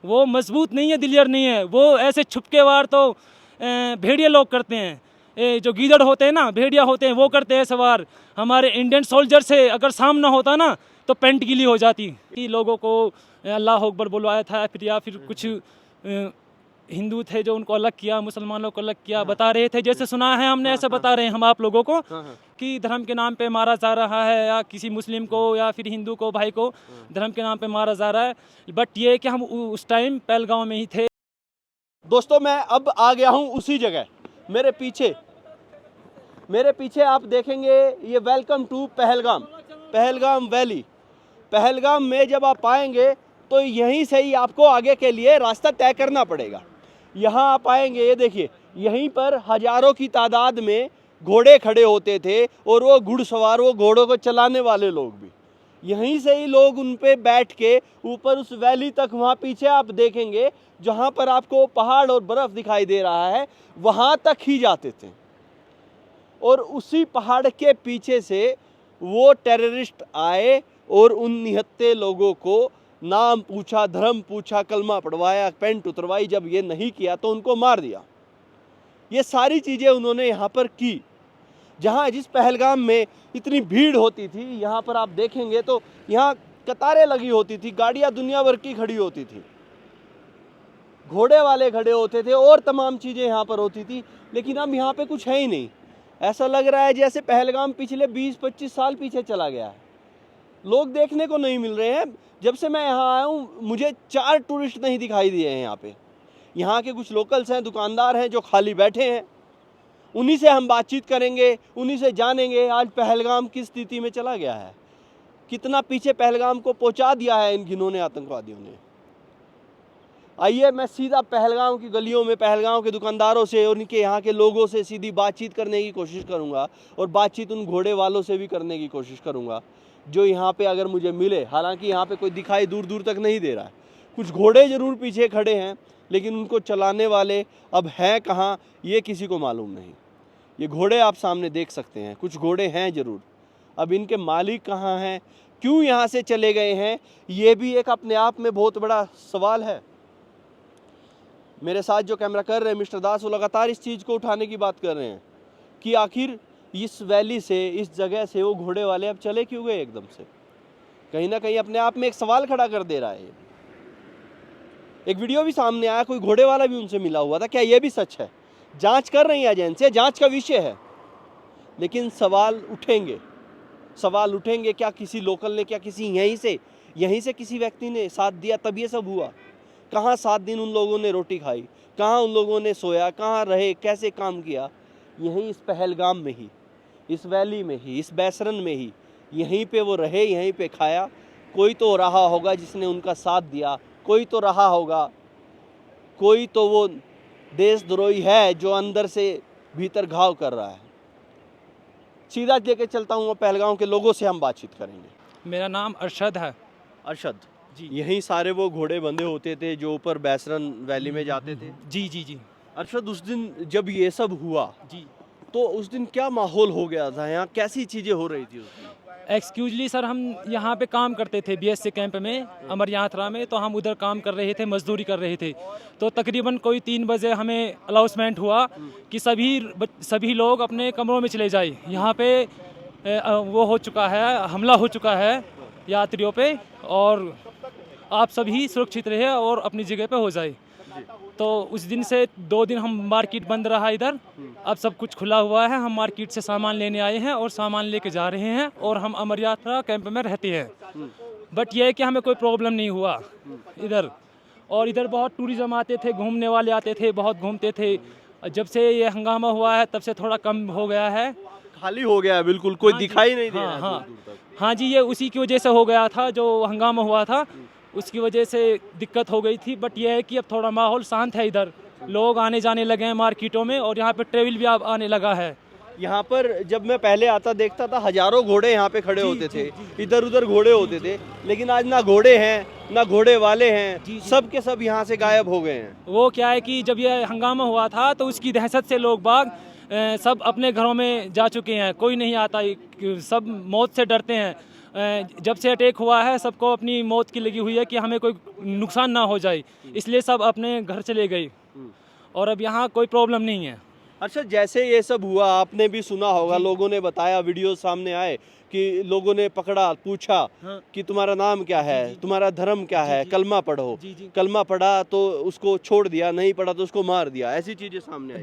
वो मजबूत नहीं है, दिलियर नहीं है। वो ऐसे छुपके वार तो भेड़िया लोग करते हैं, जो गीदड़ होते हैं ना, भेड़िया होते हैं, वो करते हैं सवार। हमारे इंडियन सोल्जर से अगर सामना होता ना तो पेंट गीली हो जाती। कि लोगों को अल्लाह अकबर बुलवाया था, फिर या फिर कुछ हिंदू थे जो उनको अलग किया, मुसलमानों को अलग किया, बता रहे थे। जैसे सुना है हमने, ऐसे बता रहे हैं हम आप लोगों को कि धर्म के नाम पे मारा जा रहा है, या किसी मुस्लिम को या फिर हिंदू को, भाई को धर्म के नाम पे मारा जा रहा है। बट ये कि हम उस टाइम पहलगाम में ही थे। दोस्तों मैं अब आ गया हूँ उसी जगह। मेरे पीछे आप देखेंगे ये welcome to Pahalgam, Pahalgam valley. Pahalgam में जब आप आएंगे तो यहीं से ही आपको आगे के लिए रास्ता तय करना पड़ेगा। यहाँ आप आएंगे, ये देखिए, यहीं पर हजारों की तादाद में घोड़े खड़े होते थे, और वो घुड़सवार, वो घोड़ों को चलाने वाले लोग भी यहीं से ही लोग उन पे बैठ के ऊपर उस वैली तक, वहाँ पीछे आप देखेंगे जहाँ पर आपको पहाड़ और बर्फ़ दिखाई दे रहा है, वहाँ तक ही जाते थे। और उसी पहाड़ के पीछे से वो टेररिस्ट आए और उन निहत्थे लोगों को नाम पूछा, धर्म पूछा, कलमा पढ़वाया, पेंट उतरवाई। जब ये नहीं किया तो उनको मार दिया। ये सारी चीज़ें उन्होंने यहाँ पर की। जहाँ जिस पहलगाम में इतनी भीड़ होती थी, यहाँ पर आप देखेंगे तो यहाँ कतारें लगी होती थी, गाड़ियाँ दुनिया भर की खड़ी होती थी, घोड़े वाले खड़े होते थे, और तमाम चीज़ें यहाँ पर होती थी। लेकिन अब यहाँ पे कुछ है ही नहीं। ऐसा लग रहा है जैसे पहलगाम पिछले 20-25 साल पीछे चला गया है। लोग देखने को नहीं मिल रहे हैं। जब से मैं यहाँ आया हूँ मुझे 4 टूरिस्ट नहीं दिखाई दिए हैं यहाँ पे। यहाँ के कुछ लोकल्स हैं, दुकानदार हैं जो खाली बैठे हैं। उन्हीं से हम बातचीत करेंगे, उन्हीं से जानेंगे आज पहलगाम किस स्थिति में चला गया है, कितना पीछे पहलगाम को पहुँचा दिया है इन घिनौने आतंकवादियों ने। आइए मैं सीधा पहलगाम की गलियों में, पहलगाम के दुकानदारों से और उनके यहाँ के लोगों से सीधी बातचीत करने की कोशिश करूँगा, और बातचीत उन घोड़े वालों से भी करने की कोशिश करूँगा जो यहाँ पे अगर मुझे मिले। हालांकि यहाँ पे कोई दिखाई दूर दूर तक नहीं दे रहा है। कुछ घोड़े ज़रूर पीछे खड़े हैं, लेकिन उनको चलाने वाले अब हैं कहाँ ये किसी को मालूम नहीं। ये घोड़े आप सामने देख सकते हैं, कुछ घोड़े हैं ज़रूर। अब इनके मालिक कहाँ हैं, क्यों यहाँ से चले गए हैं, ये भी एक अपने आप में बहुत बड़ा सवाल है। मेरे साथ जो कैमरा कर रहे हैं मिस्टर दास, वो लगातार इस चीज़ को उठाने की बात कर रहे हैं कि आखिर इस वैली से, इस जगह से वो घोड़े वाले अब चले क्यों गए एकदम से। कहीं ना कहीं अपने आप में एक सवाल खड़ा कर दे रहा है। एक वीडियो भी सामने आया, कोई घोड़े वाला भी उनसे मिला हुआ था। क्या ये भी सच है? जांच कर रही है एजेंसियां, जांच का विषय है, लेकिन सवाल उठेंगे। क्या किसी लोकल ने, क्या किसी यहीं से किसी व्यक्ति ने साथ दिया तब ये सब हुआ? कहाँ 7 दिन उन लोगों ने रोटी खाई, कहाँ उन लोगों ने सोया, कहाँ रहे, कैसे काम किया? यहीं इस पहलगाम में ही, इस वैली में ही, इस बैसरन में ही, यहीं पे वो रहे, यहीं पे खाया। कोई तो रहा होगा जिसने उनका साथ दिया, कोई तो रहा होगा, कोई तो वो देशद्रोही है जो अंदर से भीतर घाव कर रहा है। सीधा लेके चलता हूँ, पहलगाम के लोगों से हम बातचीत करेंगे। मेरा नाम अरशद है। अरशद जी। यहीं सारे वो घोड़े बंधे होते थे जो ऊपर बैसरन वैली में जाते थे? जी जी जी अरशद, उस दिन जब ये सब हुआ जी। तो उस दिन क्या माहौल हो गया था यहाँ, कैसी चीज़ें हो रही थी उस दिन? एक्सक्यूजली सर, हम यहाँ पे काम करते थे BSC कैंप में, अमर यात्रा में। तो हम उधर काम कर रहे थे, मजदूरी कर रहे थे। तो तकरीबन कोई 3 बजे हमें अनाउंसमेंट हुआ कि सभी लोग अपने कमरों में चले जाए। यहाँ पे वो हो चुका है, हमला हो चुका है यात्रियों पे, और आप सभी सुरक्षित रहे और अपनी जगह पे हो जाए। तो उस दिन से 2 दिन हम मार्केट बंद रहा इधर। अब सब कुछ खुला हुआ है। हम मार्केट से सामान लेने आए हैं और सामान लेके जा रहे हैं, और हम अमर यात्रा कैंप में रहते हैं। बट ये है कि हमें कोई प्रॉब्लम नहीं हुआ इधर। और इधर बहुत टूरिज्म आते थे, घूमने वाले आते थे, बहुत घूमते थे। जब से ये हंगामा हुआ है तब से थोड़ा कम हो गया है, खाली हो गया है बिल्कुल, कोई हाँ दिखाई जी, नहीं दे रहा है हाँ दूर दूर तक। हाँ जी, ये उसी की वजह से हो गया था, जो हंगामा हुआ था उसकी वजह से दिक्कत हो गई थी। बट यह है कि अब थोड़ा माहौल शांत है इधर, लोग आने जाने लगे हैं मार्केटों में, और यहाँ पे ट्रेवल भी अब आने लगा है। यहाँ पर जब मैं पहले आता देखता था हजारों घोड़े यहाँ पे खड़े होते थे, इधर उधर घोड़े होते थे, लेकिन आज ना घोड़े हैं ना घोड़े वाले हैं, सब के सब यहाँ से गायब हो गए हैं। वो क्या है कि जब ये हंगामा हुआ था तो उसकी दहशत से लोग बाग सब अपने घरों में जा चुके हैं, कोई नहीं आता, सब मौत से डरते हैं। जब से अटैक हुआ है सबको अपनी मौत की लगी हुई है कि हमें कोई नुकसान ना हो जाए, इसलिए सब अपने घर चले गए और अब यहाँ कोई प्रॉब्लम नहीं है। अच्छा, जैसे ये सब हुआ आपने भी सुना होगा, लोगों ने बताया, वीडियो सामने आए कि लोगों ने पकड़ा, पूछा हाँ। कि तुम्हारा नाम क्या है, तुम्हारा धर्म क्या है, कलमा पढ़ो। जी। कलमा पढ़ा तो उसको छोड़ दिया, नहीं पढ़ा तो उसको मार दिया, ऐसी चीजें सामने आई।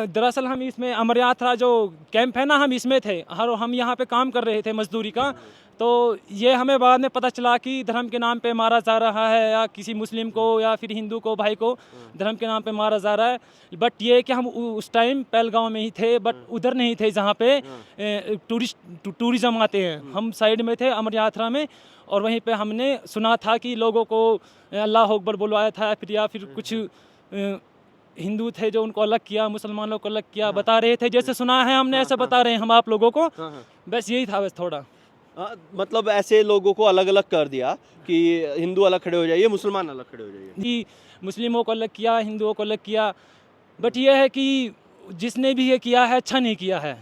दरअसल हम इसमें अमर यात्रा जो कैंप है ना, हम इसमें थे, हम यहाँ पे काम कर रहे थे मजदूरी का। तो ये हमें बाद में पता चला कि धर्म के नाम पे मारा जा रहा है, या किसी मुस्लिम को या फिर हिंदू को, भाई को धर्म के नाम पे मारा जा रहा है। बट ये कि हम उस टाइम पहलगांव में ही थे, बट उधर नहीं थे जहाँ पे टूरिज्म आते हैं। हम साइड में थे अमर यात्रा में, और वहीं पे हमने सुना था कि लोगों को अल्लाह अकबर बुलवाया था, फिर या फिर कुछ हिंदू थे जो उनको अलग किया, मुसलमानों को अलग किया, बता रहे थे, जैसे सुना है हमने ऐसे बता रहे हैं हम आप लोगों को। बस यही था, बस थोड़ा मतलब ऐसे लोगों को अलग अलग कर दिया कि हिंदू अलग खड़े हो जाइए, मुसलमान अलग खड़े हो जाइए। जी, मुस्लिमों को अलग किया, हिंदुओं को अलग किया। बट ये है कि जिसने भी ये किया है अच्छा नहीं किया है,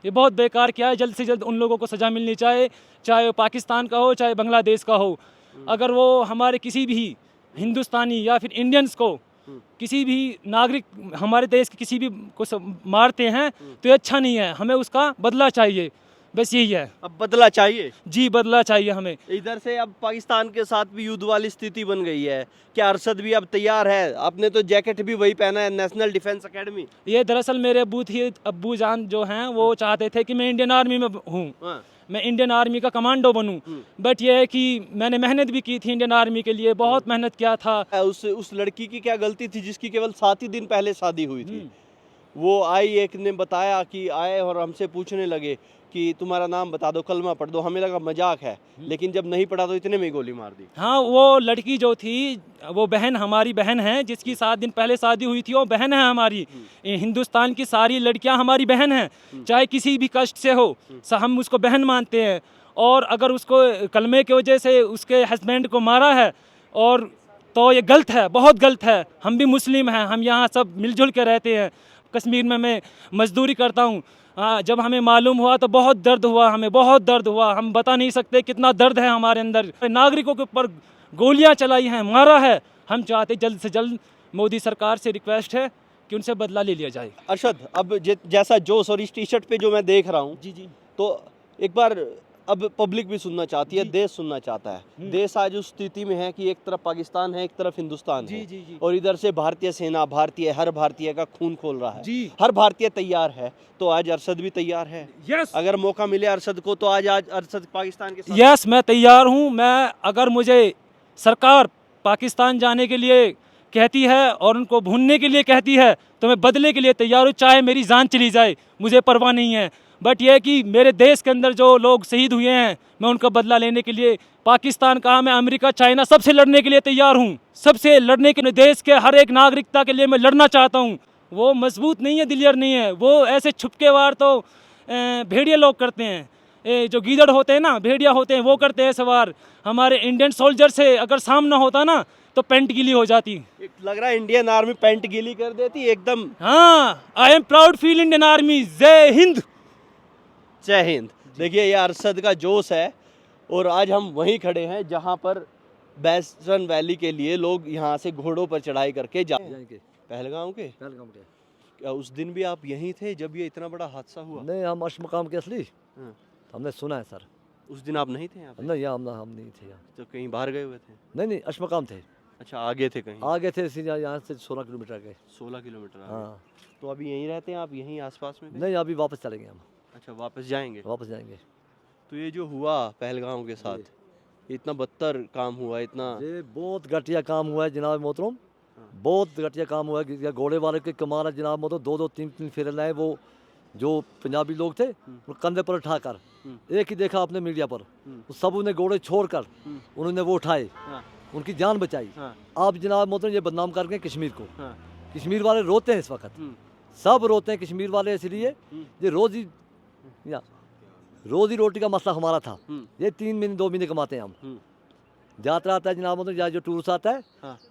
ये बहुत बेकार किया है। जल्द से जल्द उन लोगों को सज़ा मिलनी चाहिए, चाहे वो पाकिस्तान का हो चाहे बांग्लादेश का हो। अगर वो हमारे किसी भी हिंदुस्तानी या फिर इंडियंस को, किसी भी नागरिक हमारे देश के किसी भी को मारते हैं तो ये अच्छा नहीं है, हमें उसका बदला चाहिए। बस यही है। अब बदला चाहिए। जी, बदला चाहिए हमें। इधर से अब पाकिस्तान के साथ भी युद्ध वाली स्थिति बन गई है। क्या अरशद भी अब तैयार है? आपने तो जैकेट भी वही पहना है, नेशनल डिफेंस एकेडमी। ये दरअसल मेरे अब्बू जान जो हैं वो चाहते थे कि मैं इंडियन आर्मी में हूँ, मैं इंडियन आर्मी का कमांडो बनूं। बट ये है कि मैंने मेहनत भी की थी इंडियन आर्मी के लिए, बहुत मेहनत किया था। उस लड़की की क्या गलती थी जिसकी केवल 7 ही दिन पहले शादी हुई थी? वो आई, एक ने बताया कि आए और हमसे पूछने लगे कि तुम्हारा नाम बता दो, कलमा पढ़ दो। हमें लगा मजाक है, लेकिन जब नहीं पढ़ा तो इतने में ही गोली मार दी। हाँ, वो लड़की जो थी वो बहन, हमारी बहन है, जिसकी 7 दिन पहले शादी हुई थी, वो बहन है हमारी। हिंदुस्तान की सारी लड़कियां हमारी बहन हैं, चाहे किसी भी कष्ट से हो, हम उसको बहन मानते हैं। और अगर उसको कलमे की वजह से उसके हस्बैंड को मारा है और तो ये गलत है, बहुत गलत है। हम भी मुस्लिम हैं, हम यहाँ सब मिलजुल के रहते हैं। कश्मीर में मैं मजदूरी करता हूँ। हाँ, जब हमें मालूम हुआ तो बहुत दर्द हुआ, हमें बहुत दर्द हुआ। हम बता नहीं सकते कितना दर्द है हमारे अंदर। नागरिकों के ऊपर गोलियां चलाई हैं, मारा है। हम चाहते जल्द से जल्द, मोदी सरकार से रिक्वेस्ट है कि उनसे बदला ले लिया जाए। अरशद, अब जैसा जोश और इस टी शर्ट पे जो मैं देख रहा हूँ, जी, तो एक बार अब पब्लिक भी सुनना चाहती है, देश सुनना चाहता है। देश आज उस स्थिति में है कि एक तरफ पाकिस्तान है, एक तरफ हिंदुस्तान है। जी। और इधर से भारतीय सेना, हर भारतीय का खून खोल रहा है। जी। हर भारतीय तैयार है, तो आज अरशद भी तैयार है। यस, अगर मौका मिले अरशद को तो आज अरशद पाकिस्तान के साथ। यस, मैं तैयार हूँ। मैं, अगर मुझे सरकार पाकिस्तान जाने के लिए कहती है और उनको भूनने के लिए कहती है तो मैं बदले के लिए तैयार हूँ, चाहे मेरी जान चली जाए, मुझे परवाह नहीं है। बट यह है कि मेरे देश के अंदर जो लोग शहीद हुए हैं, मैं उनका बदला लेने के लिए, पाकिस्तान कहा, मैं अमेरिका, चाइना, सबसे लड़ने के लिए तैयार हूँ। सबसे लड़ने के लिए, देश के हर एक नागरिकता के लिए मैं लड़ना चाहता हूँ। वो मजबूत नहीं है, दिलियर नहीं है। वो ऐसे छुपके वार तो भेड़िया लोग करते हैं, जो गीदड़ होते हैं ना, भेड़िया होते हैं, वो करते हैं सवार। हमारे इंडियन सोल्जर से अगर सामना होता ना तो पैंट गीली हो जाती। लग रहा है इंडियन आर्मी पैंट गीली कर देती एकदम। हाँ, I am proud feel Indian army. जय हिंद। जय हिंद। देखिए, ये अरशद का जोश है। और आज हम वहीं खड़े हैं जहां पर वेस्टर्न वैली के लिए लोग यहाँ से घोड़ों पर चढ़ाई करके जाएंगे। पहलगाम के क्या उस दिन भी आप यहीं थे जब ये इतना बड़ा हादसा हुआ? नहीं, हम अशमकाम के असली हमने सुना है सर। उस दिन आप नहीं थे यहाँ पे? नहीं, हम नहीं थे यहाँ। तो कहीं बाहर गए हुए थे? नहीं, अशमकाम थे। अच्छा, आगे थे कहीं? आगे थे, सीधा यहाँ से 16 किलोमीटर आगे। 16 किलोमीटर आगे। हाँ। तो अभी यहीं रहते हैं आप, यहीं आसपास में? नहीं, अभी वापस चलेंगे हम। अच्छा, वापस जाएंगे? वापस जाएंगे। तो ये जो हुआ पहलगाम के साथ, इतना बदतर काम हुआ, इतना ये बहुत घटिया काम हुआ है जनाब मोहतरम, बहुत घटिया काम हुआ है। कि घोड़े वाले के कमाल है जनाब मोहतरम, 2-2 3-3 फेरे लाए। वो जो पंजाबी लोग थे वो कंधे पर उठाकर, एक ही देखा आपने मीडिया पर, सब उन्हें घोड़े छोड़कर उन्होंने वो उठाए, उनकी जान बचाई। आप जनाब मोहतरम ये बदनाम कर गए कश्मीर को। कश्मीर वाले रोते हैं इस वक्त, सब रोते हैं कश्मीर वाले, इसलिए ये रोजी रोटी का मसला हमारा था। ये 3 महीने 2 महीने कमाते हैं हम। यात्रा आता है जनाब मोहतरम, या जो टूरिस्ट आता है,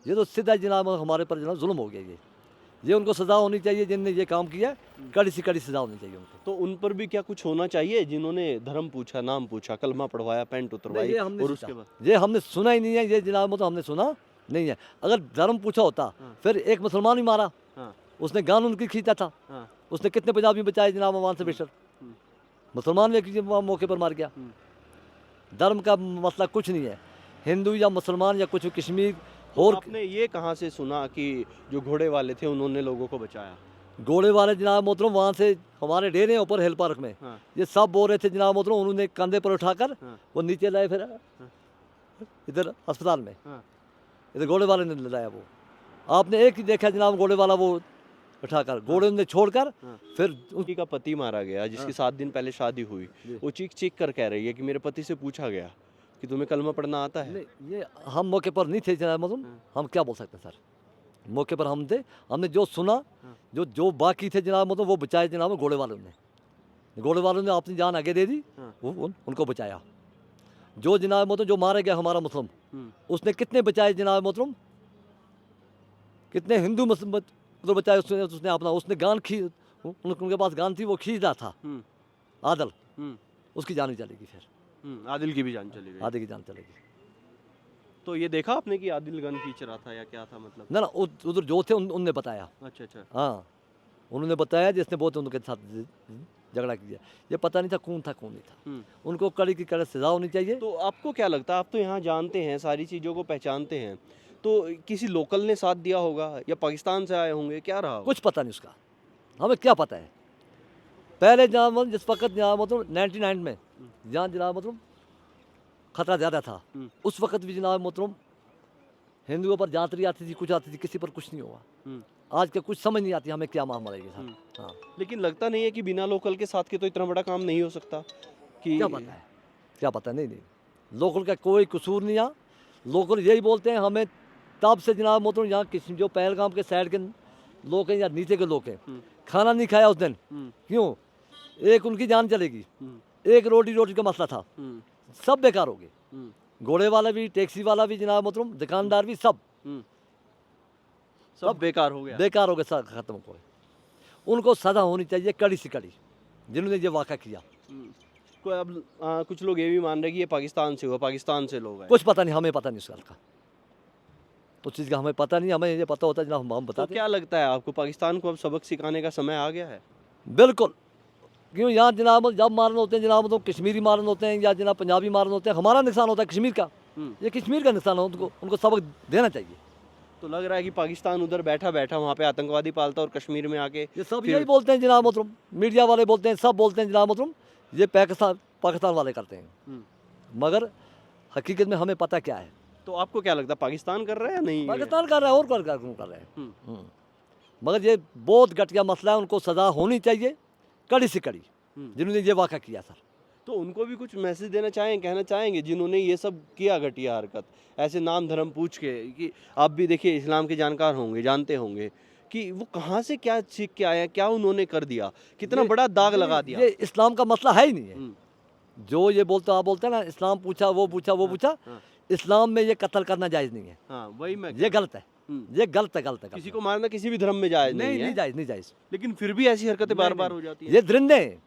ये तो सीधा जनाब हमारे पर जनाब जुल्म हो गया। ये ये उनको सज़ा होनी चाहिए, जिनने ये काम किया कड़ी से कड़ी सज़ा होनी चाहिए उनको। तो उन पर भी क्या कुछ होना चाहिए, जिन्होंने धर्म पूछा, नाम पूछा, कलमा पढ़वाया, पैंट उतरवाई, ये हमने और सोचा, उसके बाद ये हमने सुना ही नहीं है, ये जनाब तो हमने सुना नहीं है। अगर धर्म पूछा होता फिर एक मुसलमान ही मारा, हाँ उसने गान उनकी खींचा था, हाँ उसने कितने पंजाबी बचाए जनाब वहाँ से बेशर, मुसलमान व्यक्ति वहाँ मौके पर मार गया। धर्म का मसला कुछ नहीं है, हिंदू या मुसलमान या कुछ कश्मीर और आपने ये कहाँ से सुना कि जो घोड़े वाले थे उन्होंने लोगों को बचाया? घोड़े वाले जनाब मोहतरम वहाँ से हमारे डेरे हैं ऊपर हिल पार्क में, हाँ ये सब बोल रहे थे जनाब मोहतरम, उन्होंने कंधे पर उठाकर हाँ वो नीचे लाए, फिर इधर अस्पताल में हाँ इधर घोड़े वाले ने लाया। वो आपने एक ही देखा जनाब घोड़े वाला वो उठाकर, घोड़े ने छोड़कर हाँ। फिर उनकी का पति मारा गया, जिसकी 7 दिन पहले शादी हुई, वो चीख चीख कर कह रही है कि मेरे पति से पूछा गया कि तुम्हें कलमा पढ़ना आता है? नहीं, ये हम मौके पर नहीं थे जनाब मोहतरम, हम क्या बोल सकते हैं सर, मौके पर हम थे, हमने जो सुना, जो जो बाकी थे जनाब मोहतरम वो बचाए जनाब घोड़े वालों ने, घोड़े वालों ने अपनी जान आगे दे दी, वो उनको बचाया। जो जनाब मोहतरम जो मारे गया हमारा मुस्लिम, उसने कितने बचाए जनाब मोहतरम, कितने हिंदू मुस्लिम तो बचाए उसने, उसने अपना उसने गान उनके पास गान थी, वो खींच रहा था आदल, उसकी जान ही चलेगी, फिर आदिल की भी जान चली गई। आदि की जान चलेगी। तो ये देखा आपने कि आदिल गन खींच रहा था या क्या था, मतलब? ना ना उधर जो थे उनने बताया, अच्छा अच्छा। हाँ उन्होंने बताया जिसने बहुत उनके साथ झगड़ा किया, ये पता नहीं था कौन नहीं था, उनको कड़ी की कड़ी सजा होनी चाहिए। तो आपको क्या लगता है, आप तो यहाँ जानते हैं, सारी चीज़ों को पहचानते हैं, तो किसी लोकल ने साथ दिया होगा या पाकिस्तान से आए होंगे, क्या रहा होगा? कुछ पता नहीं उसका, हमें क्या पता है। पहले जहाँ मतलब जिस वक्त जहाँ मतलब 99 में जहाँ जनाब मतलब खतरा ज़्यादा था, उस वक्त भी जनाब मोहतरम हिंदुओं पर जातरी आती थी, कुछ आती थी, किसी पर कुछ नहीं हुआ। आज के कुछ समझ नहीं आती हमें क्या मामला है। हाँ लेकिन लगता नहीं है कि बिना लोकल के साथ के तो इतना बड़ा काम नहीं हो सकता कि क्या पता है, क्या पता नहीं लोकल का कोई कसूर नहीं आ, लोकल यही बोलते हैं हमें तब से जनाब मोहतरम यहाँ किसी जो पहलगाम के साइड के लोग हैं या नीचे के लोग हैं, खाना नहीं खाया उस दिन, क्यों? एक उनकी जान चलेगी, एक रोटी का मसला था, सब बेकार हो गए, घोड़े वाला भी, टैक्सी वाला भी जनाब मोहतरम, दुकानदार भी, सब बेकार हो गया, बेकार हो गए, सब खत्म हो गए। उनको सजा होनी चाहिए कड़ी से कड़ी, जिन्होंने ये वाक़ा किया। कोई अब कुछ लोग ये भी मान रहे कि ये पाकिस्तान से हुआ, पाकिस्तान से लोग आए। कुछ पता नहीं, हमें पता नहीं उस का, उस चीज़ का हमें पता नहीं, हमें ये पता होता है जनाब हम तो बताते। क्या लगता है आपको, पाकिस्तान को अब सबक सिखाने का समय आ गया है? बिल्कुल, क्यों यहाँ जनाब जब मारन होते हैं जनाब तो कश्मीरी मारन होते हैं या जनाब पंजाबी मारन होते हैं, हमारा नुकसान होता है कश्मीर का, ये कश्मीर का नुकसान है, उनको सबक देना चाहिए। तो लग रहा है कि पाकिस्तान उधर बैठा बैठा वहाँ पे आतंकवादी पालता और कश्मीर में आके ये सब यही बोलते हैं जनाब मोहतरम, मीडिया वाले बोलते हैं, सब बोलते हैं जनाब मोहतरम, ये पाकिस्तान वाले करते हैं, मगर हकीकत में हमें पता क्या है। तो आपको क्या लगता है, पाकिस्तान कर रहा है या नहीं? पाकिस्तान कर रहा है और कर रहे हैं, मगर ये बहुत घटिया मसला है, उनको सज़ा होनी चाहिए कड़ी से कड़ी, जिन्होंने ये वाक़ा किया सर। तो उनको भी कुछ मैसेज देना चाहेंगे, कहना चाहेंगे जिन्होंने ये सब किया घटिया हरकत, ऐसे नाम धर्म पूछ के, कि आप भी देखिए इस्लाम के जानकार होंगे, जानते होंगे कि वो कहाँ से क्या सीख के आए, क्या उन्होंने कर दिया, कितना बड़ा दाग लगा दिया। ये इस्लाम का मसला है ही नहीं है, जो ये बोलते आप बोलते हैं ना इस्लाम पूछा वो पूछा, इस्लाम में ये कत्ल करना जायज़ नहीं है। हाँ वही मैं, ये गलत है, ये गलत है। किसी को मारना किसी भी धर्म में जायज नहीं है, नहीं जायज़। लेकिन फिर भी ऐसी हरकतें बार बार हो जाती है। ये दरिंदे हैं,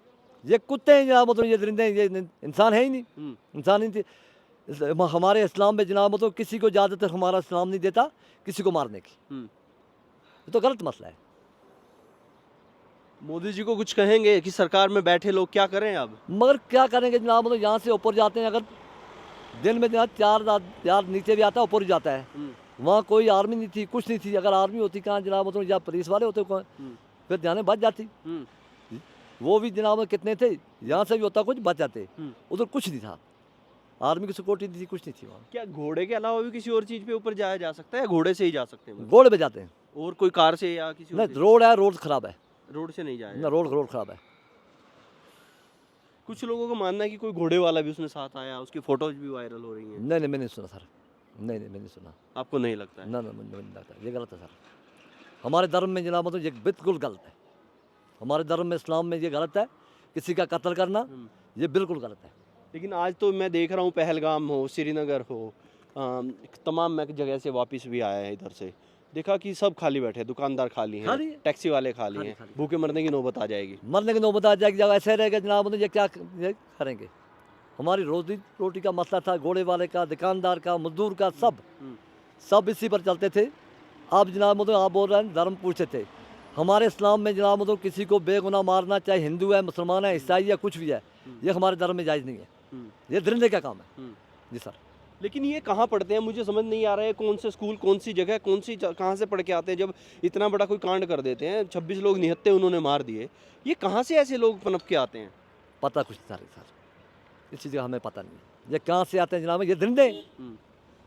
ये कुत्ते हैं जनाब मतलब, ये दरिंदे हैं, ये इंसान है ही नहीं, इंसान ही नहीं। हमारे इस्लाम में जनाब मतलब किसी को इजाज़त हमारा इस्लाम नहीं देता किसी को मारने की, ये तो गलत मसला है। मोदी जी को कुछ कहेंगे कि सरकार में बैठे लोग क्या करें अब? मगर क्या करेंगे जनाब मतलब, यहाँ से ऊपर जाते हैं, अगर दिन में जनाब 4 नीचे भी आता है, ऊपर ही जाता है, वहाँ कोई आर्मी नहीं थी, कुछ नहीं थी। अगर आर्मी होती कहाँ जनाब मतलब, या पुलिस वाले होते फिर जाने बच जाती, वो भी जनाब कितने थे, यहाँ से भी होता कुछ बच जाते, उधर कुछ नहीं था, आर्मी की सिक्योरिटी नहीं थी, कुछ नहीं थी वहाँ। क्या घोड़े के अलावा भी किसी और चीज़ पे ऊपर जाया जा सकता है, घोड़े से ही जा सकते हैं? घोड़े पे जाते हैं, और कोई कार से या किसी नहीं रोड है, रोड खराब है, रोड से नहीं जाए ना रोड खराब है। कुछ लोगों को मानना है कि कोई घोड़े वाला भी उसमें साथ आया, उसकी फोटोज भी वायरल हो रही हैं। नहीं मैंने नहीं सुना सर, नहीं मैंने नहीं सुना। आपको नहीं लगता है? ना मुझे नहीं लगता, ये गलत है सर। हमारे धर्म में जनाब मतलब ये बिल्कुल गलत है, हमारे धर्म में इस्लाम में ये गलत है, किसी का कत्ल करना ये बिल्कुल गलत है। लेकिन आज तो मैं देख रहा हूँ पहलगाम हो, श्रीनगर हो, तमाम मैं जगह से वापस भी आया है इधर से, देखा कि सब खाली बैठे, दुकानदार खाली हैं, खाली है। टैक्सी वाले खाली खाली, हैं, खाली। भूखे मरने की नौबत आ जाएगी। मरने की नौबत आ जाएगी। जब ऐसे रहेगा जनाब मतलब ये क्या ये करेंगे। हमारी रोजी रोटी का मसला था, घोड़े वाले का, दुकानदार का, मजदूर का, सब इसी पर चलते थे। अब जनाब मतलब आप बोल रहे हैं धर्म पूछते थे। हमारे इस्लाम में जनाब मतलब किसी को बेगुनाह मारना, चाहे हिंदू है, मुसलमान है, ईसाई है, कुछ भी है, ये हमारे धर्म में जायज़ नहीं है। ये दरिंदे का काम है। जी सर। लेकिन ये कहाँ पढ़ते हैं, मुझे समझ नहीं आ रहा है। कौन से स्कूल, कौन सी जगह, कहाँ से पढ़ के आते हैं जब इतना बड़ा कोई कांड कर देते हैं। 26 लोग निहत्ते उन्होंने मार दिए। ये कहाँ से ऐसे लोग पनप के आते हैं? पता कुछ नहीं सर, इस चीज़ का हमें पता नहीं है। ये कहाँ से आते हैं जनाब, ये दरिंदे।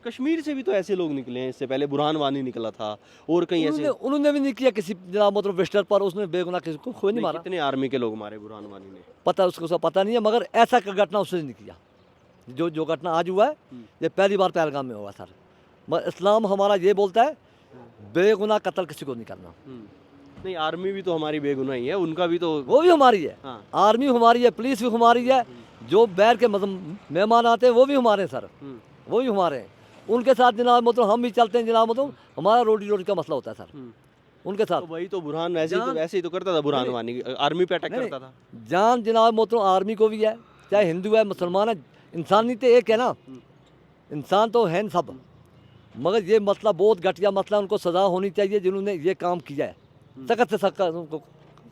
कश्मीर से भी तो ऐसे लोग निकले हैं, इससे पहले बुरहान वानी निकला था और कहीं ऐसे। उन्होंने भी नहीं किया किसी जनाब मतलब वेस्टर पर, उसने बेगुनाह किसी को कोई नहीं मारा। कितने आर्मी के लोग मारे बुरहान वानी ने? पता उसको सब पता नहीं है, मगर ऐसा घटना उसने नहीं किया। जो घटना आज हुआ है ये पहली बार पहलगाम में हुआ सर। मगर इस्लाम हमारा ये बोलता है बेगुनाह कत्ल किसी को नहीं करना। नहीं, आर्मी भी तो हमारी बेगुनाही है, उनका भी तो। वो भी हमारी है। हाँ। आर्मी हमारी है, पुलिस भी हमारी है। जो बैर के मेहमान आते हैं वो भी हमारे हैं सर, वो भी हमारे हैं। उनके साथ जनाब मतलब हम भी चलते हैं जनाब मतलब हमारा रोटी का मसला होता है सर उनके साथ। तो वही तो बुरहान वैसे ही तो करता था, बुरहान वानी आर्मी पे अटैक करता था। जान जनाब मतलब आर्मी को भी है, चाहे हिंदू है, मुसलमान है, इंसानियत एक है ना। इंसान तो है सब, मगर ये मसला बहुत घटिया मसला। उनको सज़ा होनी चाहिए जिन्होंने ये काम किया है, सख्त से सख्त उनको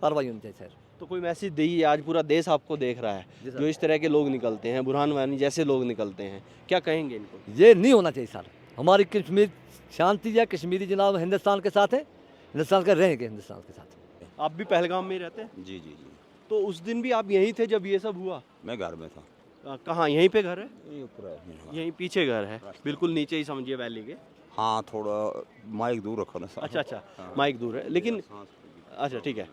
कार्रवाई होनी चाहिए सर। तो कोई मैसेज दीजिए, आज पूरा देश आपको देख रहा है, जो इस तरह के लोग निकलते हैं, बुरहान वानी जैसे लोग निकलते हैं, क्या कहेंगे इनको? ये नहीं होना चाहिए सर। हमारी कश्मीर शांति है, कश्मीरी जनाब हिंदुस्तान के साथ है, हिंदुस्तान के रहेंगे हिंदुस्तान के साथ। आप भी पहलगाम में ही रहते हैं? जी जी जी। तो उस दिन भी आप यहीं थे जब ये सब हुआ? मैं घर में था। कहाँ, यहीं पे घर है? ये ऊपर है। यहीं पीछे घर है, बिल्कुल नीचे ही समझिए वैली के। हाँ, थोड़ा माइक दूर रखो ना साहब। अच्छा, माइक दूर है, लेकिन अच्छा ठीक है।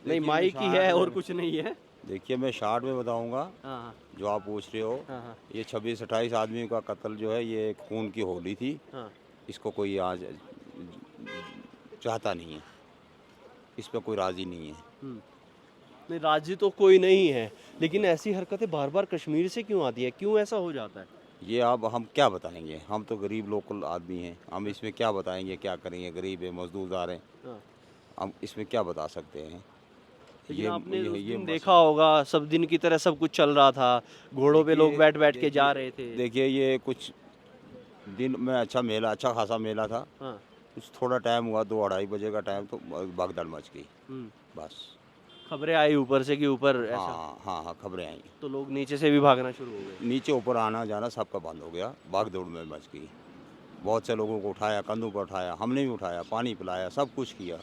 नहीं, माइक ही है और कुछ नहीं है। देखिए, मैं शॉर्ट में बताऊंगा हाँ जो आप पूछ रहे हो। हाँ ये 26-28 आदमी का कत्ल जो है, ये खून की होली थी। हाँ। इसको कोई आज चाहता नहीं है, इस पर कोई राजी नहीं है। नहीं, राजी तो कोई नहीं है, लेकिन ऐसी हरकतें बार बार कश्मीर से क्यों आती है? क्यों ऐसा हो जाता है? ये अब हम क्या बताएंगे, हम तो गरीब लोकल आदमी हैं, हम इसमें क्या बताएंगे, क्या करेंगे? गरीब है, मजदूरदार हैं, हाँ। हम इसमें क्या बता सकते हैं? लेकिन आपने उस दिन मसला- देखा होगा, सब दिन की तरह सब कुछ चल रहा था, घोड़ों पे लोग बैठ बैठ के जा रहे थे। देखिए, ये कुछ दिन में अच्छा खासा मेला था। हाँ। कुछ थोड़ा टाइम हुआ, 2-2:30 बजे का टाइम, तो भगदड़ मच गई। बस। खबरें आई ऊपर से कि ऊपर ऐसा, हाँ, खबरें आई। तो लोग नीचे से भी भागना शुरू हो गए। नीचे ऊपर आना जाना सबका बंद हो गया, भागदौड़ में मच गई। बहुत से लोगों को उठाया, कंधों पर उठाया, हमने भी उठाया, पानी पिलाया, सब कुछ किया।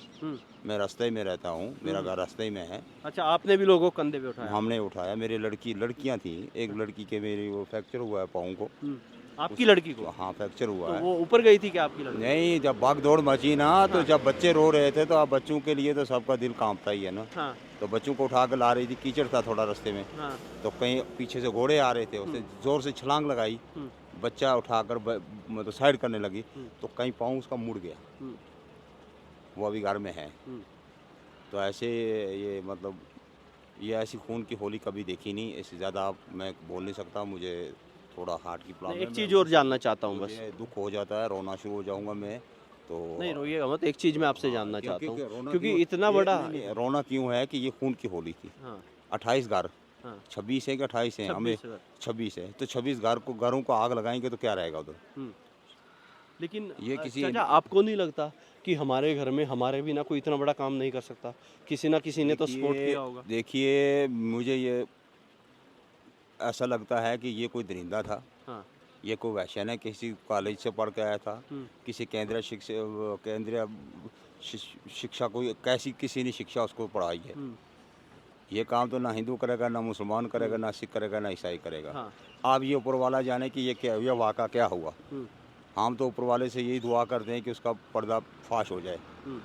मैं रास्ते में रहता हूँ, मेरा घर रास्ते में है। अच्छा, आपने भी लोगों को कंधे पे उठाया? हमने उठाया। मेरी लड़कियाँ थी, एक लड़की के मेरी वो फ्रैक्चर हुआ है पाँव को। आपकी लड़की को? हाँ, फ्रैक्चर हुआ तो है। वो ऊपर गई थी क्या आपकी लड़की? नहीं, जब भाग दौड़ मची ना, तो जब बच्चे रो रहे थे, तो अब बच्चों के लिए तो सबका दिल कांपता ही है ना। हाँ तो बच्चों को उठा कर ला रही थी, कीचड़ था थोड़ा रास्ते में, हाँ। तो कहीं पीछे से घोड़े आ रहे थे, उसने जोर से छलांग लगाई, बच्चा उठाकर मतलब साइड करने लगी, तो कहीं पाँव उसका मुड़ गया। वो अभी घर में है। तो ऐसे ये मतलब ये ऐसी खून की होली कभी देखी नहीं। इससे ज़्यादा मैं बोल नहीं सकता, मुझे थोड़ा हार्ट की प्रॉब्लम है। एक चीज़ और जानना चाहता हूँ बस। मुझे दुख हो जाता है, रोना शुरू हो जाऊंगा मैं तो। नहीं रोइएगा मत, एक चीज़ मैं आपसे जानना चाहता हूँ, क्योंकि क्यों- इतना बड़ा। नहीं, रोना क्यों है कि ये खून की होली थी। हाँ 28 घर, हाँ। 26 है कि 28 है? हमें 26 घर। 26 है, तो 26 घरों को आग लगाएंगे तो क्या रहेगा उधर? लेकिन ये किसी- चाचा, आपको नहीं लगता कि हमारे घर में हमारे बिना कोई इतना बड़ा काम नहीं कर सकता? किसी ना किसी ने तो सपोर्ट किया होगा। देखिए, मुझे ये ऐसा लगता है कि ये कोई दरिंदा था। हाँ। ये कोई वैश्य है, किसी कॉलेज से पढ़ के आया था, किसी केंद्रीय शिक्षा कोई कैसी किसी ने शिक्षा उसको पढ़ाई है। ये काम तो ना हिंदू करेगा, ना मुसलमान करेगा, ना सिख करेगा, ना ईसाई करेगा। हाँ। आप ये ऊपर वाला जाने कि ये वाक़ा क्या हुआ। हम तो ऊपर वाले से यही दुआ करते हैं कि उसका पर्दा फाश हो जाए,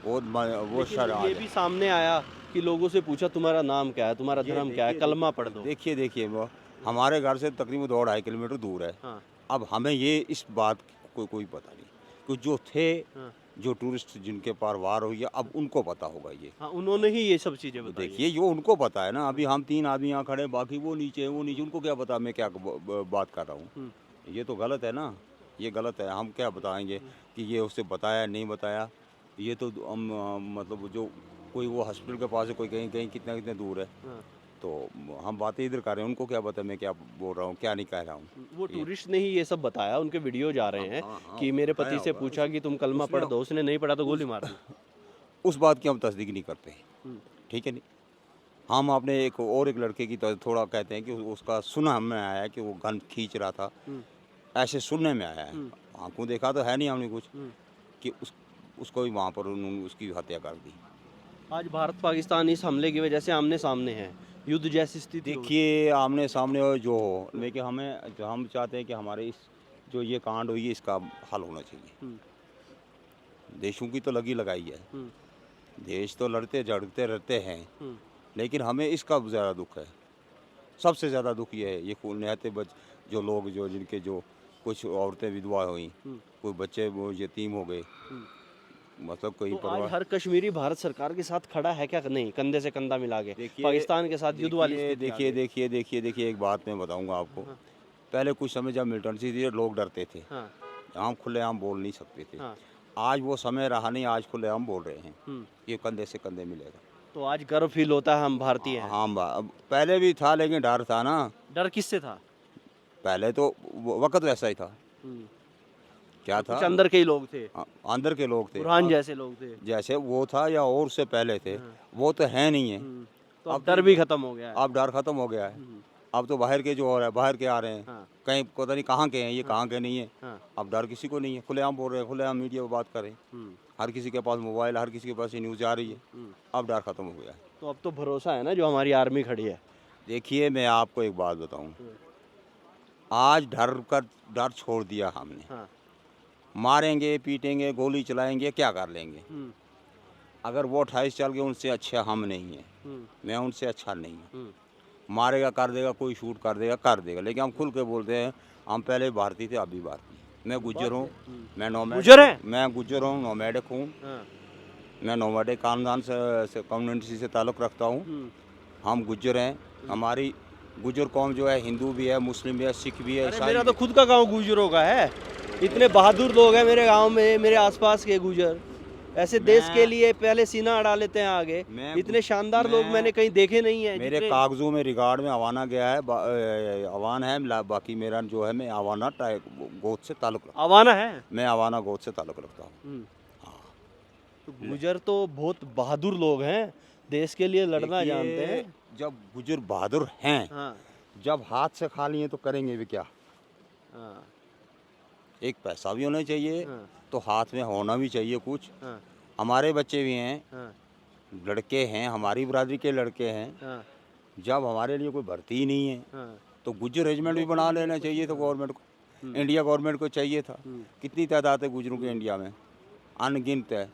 वो लेकिन शर आ ये जाए। भी सामने आया कि लोगों से पूछा तुम्हारा नाम क्या है, तुम्हारा धर्म क्या है, कलमा पढ़ दो। देखिए वो हमारे घर से तकरीबन 2-2.5 किलोमीटर दूर है। हाँ। अब हमें ये इस बात की कोई पता नहीं, कुछ जो थे हाँ। जो टूरिस्ट जिनके पार वार हुई है, अब उनको पता होगा ये। हाँ, उन्होंने ही ये सब चीज़ें बताई। देखिए, ये उनको पता है ना। अभी हम 3 आदमी यहाँ खड़े, बाकी वो नीचे, उनको क्या पता मैं क्या बात कर रहा हूँ। ये तो गलत है ना। ये गलत है। हम क्या बताएंगे कि ये उससे बताया नहीं बताया, ये तो हम मतलब जो कोई वो हॉस्पिटल के पास है, कोई कहीं कहीं कितना कितना दूर है, तो हम बातें इधर कर रहे हैं, उनको क्या पता मैं क्या बोल रहा हूँ क्या नहीं कह रहा हूँ। वो टूरिस्ट ने ही ये सब बताया, उनके वीडियो जा रहे हैं कि मेरे पति से पूछा कि तुम कलमा पढ़ दो, उसने नहीं पढ़ा तो गोली मार दी। उस बात की हम तस्दीक नहीं करते, ठीक है नहीं। हम अपने एक लड़के की थोड़ा कहते हैं कि उसका सुना हमें आया है कि वो गन खींच रहा था, ऐसे सुनने में आया है, आंखों देखा तो है नहीं हमने कुछ, कि उसको भी वहाँ पर उन्होंने उसकी हत्या कर दी। आज भारत पाकिस्तान इस हमले की वजह से आमने सामने है, युद्ध जैसी स्थिति हो गई। देखिए आमने सामने हो जो हो, लेकिन हम चाहते हैं कि हमारे इस जो ये कांड हुई है इसका हल होना चाहिए। देशों की तो लगी लगाई है, देश तो लड़ते झड़ते रहते हैं, लेकिन हमें इसका ज़्यादा दुख है, सबसे ज़्यादा दुख ये है, ये निहत्ते जो लोग जो जिनके जो कुछ औरतें विधवा हुई, कोई बच्चे वो यतीम हो गए, मतलब कोई तो आज हर कश्मीरी भारत सरकार के साथ खड़ा है क्या? नहीं, कंधे से कंधा मिला के पाकिस्तान के साथ युद्ध वाली स्थिति आ गई। देखिए एक बात मैं बताऊंगा आपको। पहले कुछ समय जब मिलिटेंसी थी लोग डरते थे, हम खुलेआम बोल नहीं सकते थे। आज वो समय रहा नहीं, आज खुलेआम बोल रहे हैं, ये कंधे से कंधे मिलेगा। तो आज गर्व फील होता है हम भारतीय हैं। हाँ पहले भी था, लेकिन डर था ना। डर किससे था? पहले तो वक्त वैसा ही था, क्या था, कुछ अंदर के ही लोग थे, अंदर के लोग थे, बुरहान जैसे लोग थे, जैसे वो था या और उससे पहले थे, वो तो है नहीं है। तो अब डर भी खत्म हो गया है। अब डर खत्म हो गया है, अब तो बाहर के जो हो रहा है, बाहर के आ रहे हैं, कहीं पता नहीं कहाँ के हैं, ये कहाँ के नहीं है। अब डर किसी को नहीं है, खुलेआम बोल रहे हैं, खुलेआम मीडिया पर बात करें, हर किसी के पास मोबाइल, हर किसी के पास ये न्यूज़ आ रही है, अब डर खत्म हो गया है। तो अब तो भरोसा है ना जो हमारी आर्मी खड़ी है। देखिए मैं आपको एक बात बताऊं, आज डर छोड़ दिया हमने। मारेंगे पीटेंगे गोली चलाएंगे क्या कर लेंगे, अगर वो 28 चल गए उनसे अच्छा हम नहीं है, मैं उनसे अच्छा नहीं हूँ। मारेगा कर देगा, कोई शूट कर देगा, लेकिन हम खुल के बोलते हैं हम पहले भारतीय थे अभी भारतीय। मैं गुज्जर हूँ, मैं गुज्जर हूँ, नोमैडिक हूँ, मैं नोमैडिक खानदान से कम्युनिटी से ताल्लुक़ रखता हूँ। हम गुज्जर हैं, हमारी गुज्जर कौम जो है हिंदू भी है, मुस्लिम भी है, सिख भी है, ईसाई। मेरा तो खुद का गांव गुजरों का है, इतने बहादुर लोग हैं मेरे गांव में, मेरे आसपास के गुजर ऐसे देश के लिए पहले सीना अड़ा लेते हैं आगे। इतने शानदार लोग मैंने कहीं देखे नहीं है। मेरे कागजों में रिकॉर्ड में अवाना गया है, अवान है, बाकी मेरा जो है मैं अवाना गोद से ताल्लुक़ रखता हूँ। अवाना है, मैं अवाना गोद से ताल्लुक़ रखता हूँ। तो गुजर तो बहुत बहादुर लोग हैं, देश के लिए लड़ना जानते हैं। जब गुजर बहादुर हैं, जब हाथ से खा लिए तो करेंगे भी क्या। एक पैसा भी होना चाहिए, तो हाथ में होना भी चाहिए कुछ। हमारे बच्चे भी हैं, लड़के हैं, हमारी बरादरी के लड़के हैं, जब हमारे लिए कोई भर्ती ही नहीं है तो गुज्जर रेजिमेंट भी बना लेना चाहिए था गवर्नमेंट को, इंडिया गवर्नमेंट को चाहिए था। कितनी तादाद है गुजरों की इंडिया में, अनगिनत है।